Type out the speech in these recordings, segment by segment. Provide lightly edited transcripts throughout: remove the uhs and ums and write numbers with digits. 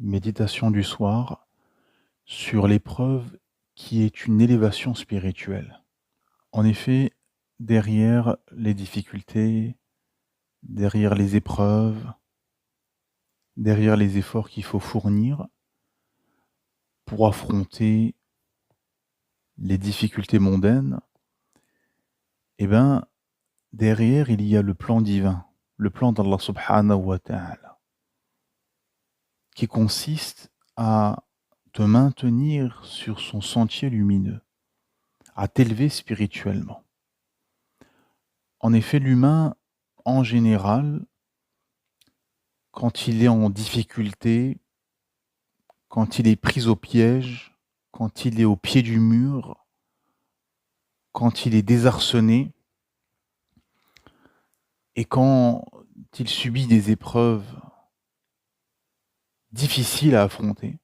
Méditation du soir sur l'épreuve qui est une élévation spirituelle. En effet, derrière les difficultés, derrière les épreuves, derrière les efforts qu'il faut fournir pour affronter les difficultés mondaines, eh ben, derrière il y a le plan divin, le plan d'Allah subhanahu wa ta'ala, qui consiste à te maintenir sur son sentier lumineux, à t'élever spirituellement. En effet, l'humain, en général, quand il est en difficulté, quand il est pris au piège, quand il est au pied du mur, quand il est désarçonné et quand il subit des épreuves difficiles à affronter,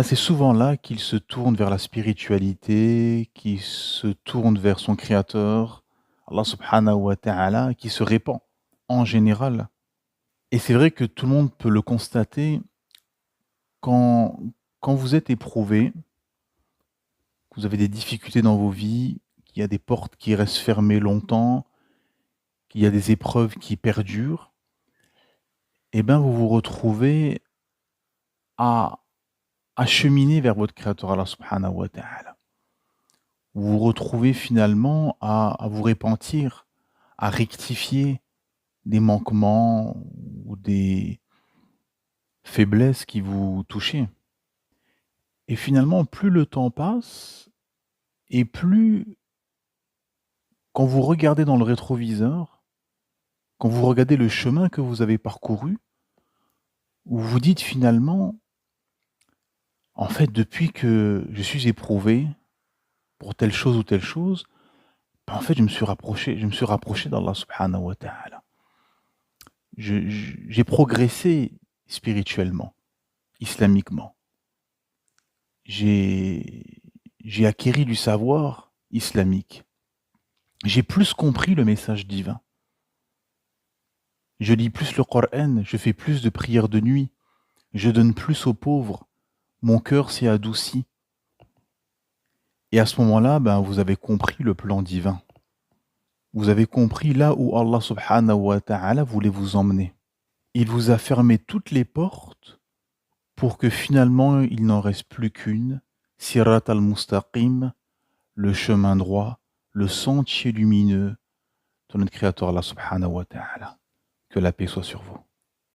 c'est souvent là qu'il se tourne vers la spiritualité, qu'il se tourne vers son créateur, Allah subhanahu wa ta'ala, qui se répand en général. Et c'est vrai que tout le monde peut le constater quand, quand vous êtes éprouvé, que vous avez des difficultés dans vos vies, qu'il y a des portes qui restent fermées longtemps, qu'il y a des épreuves qui perdurent, vous vous retrouvez à, à cheminer vers votre créateur Allah subhanahu wa ta'ala. Vous vous retrouvez finalement à vous repentir, à rectifier des manquements ou des faiblesses qui vous touchaient. Et finalement, plus le temps passe, et plus, quand vous regardez dans le rétroviseur, quand vous regardez le chemin que vous avez parcouru, vous vous dites finalement, en fait, depuis que je suis éprouvé pour telle chose ou telle chose, en fait, je me suis rapproché d'Allah subhanahu wa ta'ala. J'ai progressé spirituellement, islamiquement. J'ai acquéri du savoir islamique. J'ai plus compris le message divin. Je lis plus le Coran, je fais plus de prières de nuit, je donne plus aux pauvres, mon cœur s'est adouci. Et à ce moment-là, vous avez compris le plan divin. Vous avez compris là où Allah subhanahu wa ta'ala voulait vous emmener. Il vous a fermé toutes les portes pour que finalement il n'en reste plus qu'une, Sirat al-Mustaqim, le chemin droit, le sentier lumineux de notre Créateur Allah subhanahu wa ta'ala. Que la paix soit sur vous.